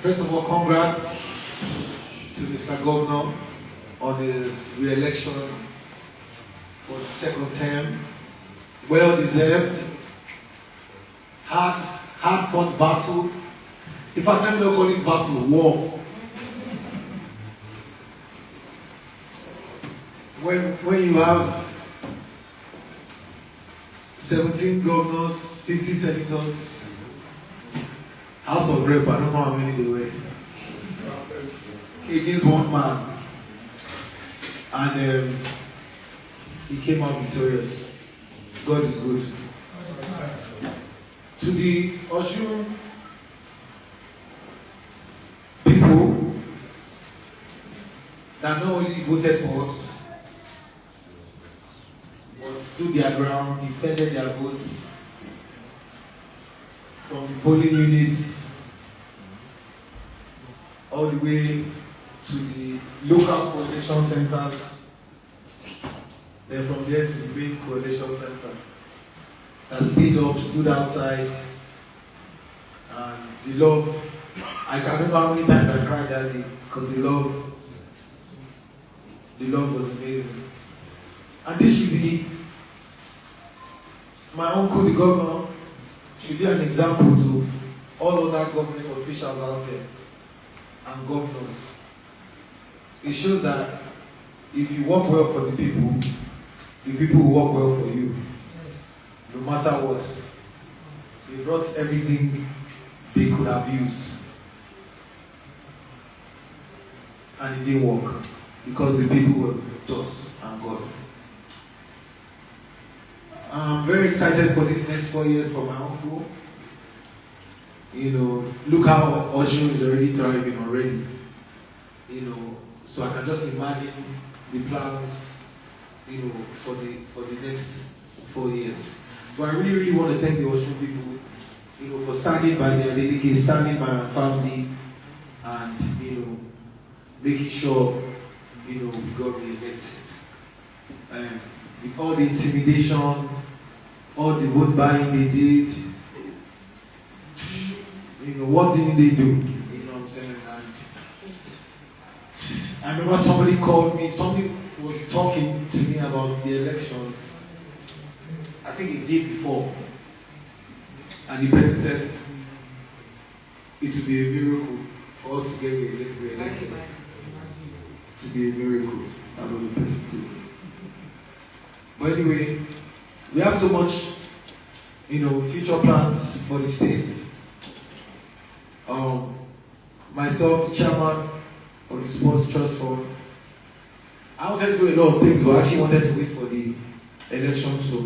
First of all, congrats to Mr. Governor on his re-election for the second term. Well deserved. Hard fought battle. In fact, let me not call it battle, war. When you have 17 governors, 50 senators, House of Rep, I don't know how many they were, against one man, and he came out victorious. God is good. To the Osun people that not only voted for us, but stood their ground, defended their votes from the polling units all the way to the local coalition centers, then from there to the big coalition center that stayed up, stood outside, and the love, I can't remember how many times I cried that day because the love was amazing. And this should be, my uncle, the governor, should be an example to all other government officials out there and governors. It shows that if you work well for the people will work well for you. No matter what. They brought everything they could have used. And it didn't work. Because the people were with us and God. I'm very excited for these next 4 years for my uncle. You know, look how Osun is already thriving already. You know, so I can just imagine the plans, you know, for the next 4 years. But I really want to thank the Osun people, you know, for standing by the Adeleke, standing by my family, and you know, making sure, you know, we got re-elected. With all the intimidation, all the vote buying they did, you know, what didn't they do? You know what I'm saying? And I remember somebody called me, somebody was talking to me about the election, I think a day before, and the person said, it would be a miracle for us to get re-elected. To be a miracle. I love the person too. But anyway, we have so much, you know, future plans for the state. Myself, the chairman of the Sports Trust Fund, I wanted to do a lot of things, but I actually wanted to wait for the election to,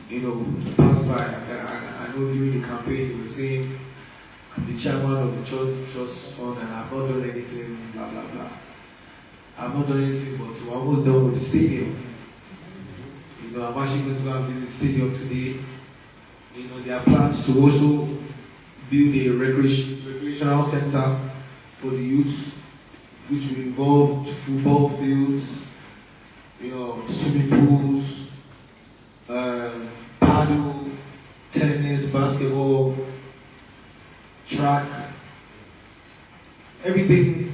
you know, pass by. I know during the campaign you were saying, I'm the chairman of the Church Trust Fund and I've not done anything, blah, blah, blah. I've not done anything, but we're almost done with the stadium. You know, I'm actually going to go and visit the stadium today. You know, there are plans to also build a recreational center for the youth, which will involve football fields, you know, swimming pools, paddle, tennis, basketball, track, everything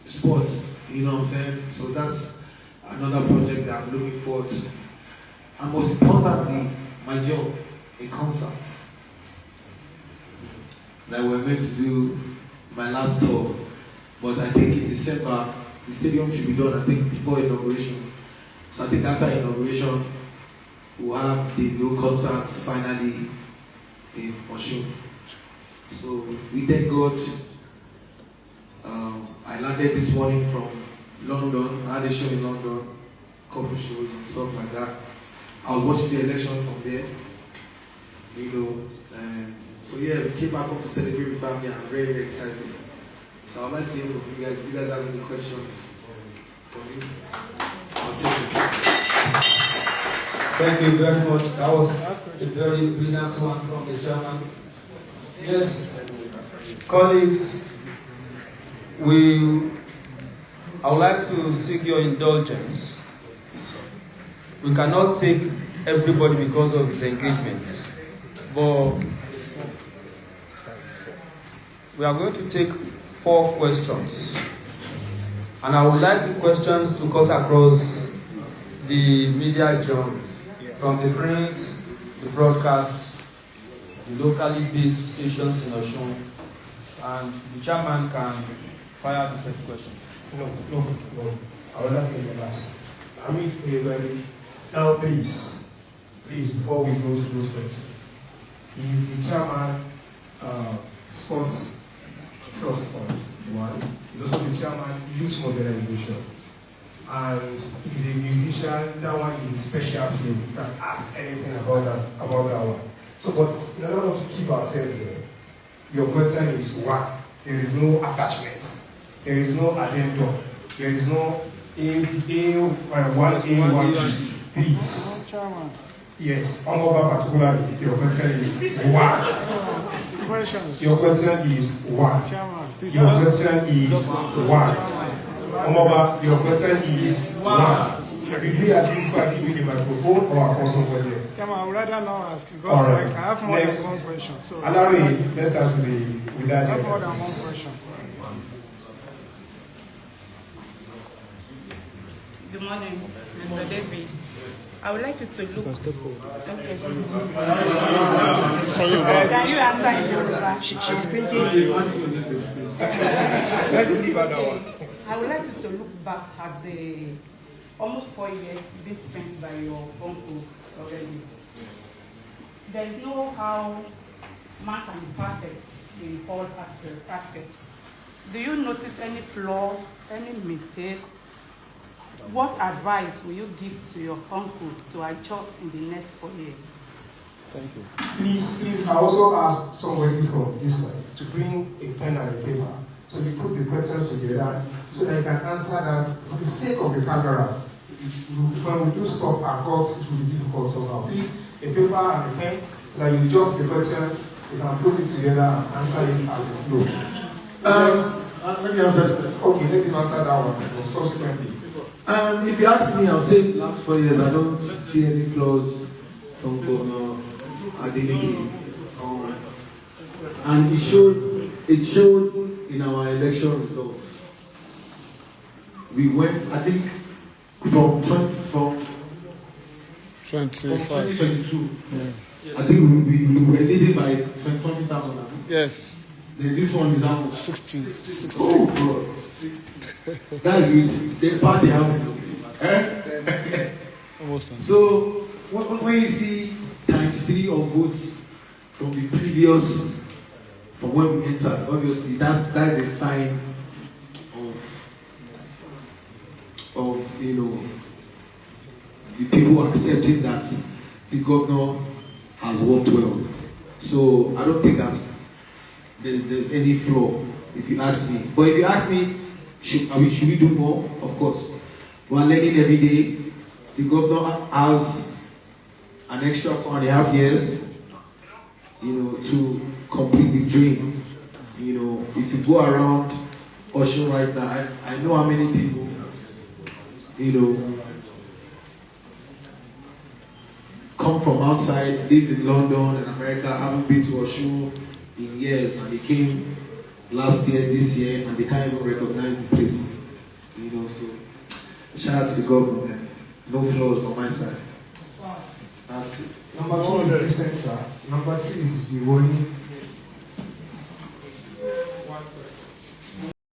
sports, you know what I'm saying? So that's another project that I'm looking forward to. And most importantly, my job, a concert that we're meant to do my last tour. But I think in December, the stadium should be done, I think, before inauguration. So I think after inauguration, we'll have the new concerts finally in Osun. So we thank God. I landed this morning from London. I had a show in London, couple shows and stuff like that. I was watching the election from there, you know. So yeah, we came back home to celebrate with family and I'm very, very excited. So I'd like to hear from you guys. If you guys have any questions for me, I'll take it. Thank you very much. That was a very brilliant one from the chairman. Yes, colleagues, I would like to seek your indulgence. We cannot take everybody because of his engagements, but we are going to take 4 questions. And I would like the questions to cut across the media genres, from the print, the broadcast, the locally based stations in Osun, and the chairman can fire the first question. No. I will not say the last. I mean, now please, before we go to those questions, he is the chairman, Sports Trust Fund, one. He's also the chairman, Youth Mobilization. And he's a musician. That one is a special field. You can ask anything about that one. So, but in order not to keep ourselves there, your question is one. There is no attachment. There is no addendum. There is no A1A1B. Please. Yes. Honorable particularly, your question is one. Questions. Your question is one. Your question is one. Honorable, your question is one. If we are giving the microphone or also for this? Chairman, I would rather not ask because I have more than one question. So allow me, let's start with that. I have more than one question. Good morning, Mr. David. I would like you to look. Okay. Can you answer in Yoruba? She's thinking. Let's leave her that one. I would like you to look back at the almost 4 years being spent by your uncle already. There is no how man can be perfect in all aspects. Do you notice any flaw, any mistake? What advice will you give to your uncle to adjust in the next 4 years? Thank you. Please, I also ask somebody from this side to bring a pen and a paper so we put the questions together so that you can answer that for the sake of the cameras. When we do stop and cuts, it will be difficult somehow. Please, a paper and a pen so that you adjust the questions, you can put it together and answer it as it flows. Let me answer that. Okay, let me answer that one subsequently. If you ask me, I'll say the last 4 years I don't see any flaws from Governor Adeleke. And it showed in our election results. We went, I think, from 2022. Yeah. I think we were leading by 20,000. Yes. Then this one is out 16. Oh, bro. 60. That is it. The party have it. So when you see ×3 of votes from the previous, from when we entered, obviously that is a sign of the people accepting that the governor has worked well. So I don't think that there's any flaw, if you ask me. But if you ask me, should we do more? Of course. We are learning every day. The governor has an extra 4.5 years, to complete the dream. If you go around Osun right now, I know how many people, come from outside, live in London and America, haven't been to Osun in years, and they came last year, this year, and they can't even recognize the place. So shout out to the government, man. No flaws on my side. That's it. Number 2 is the central. Number 3 is the only.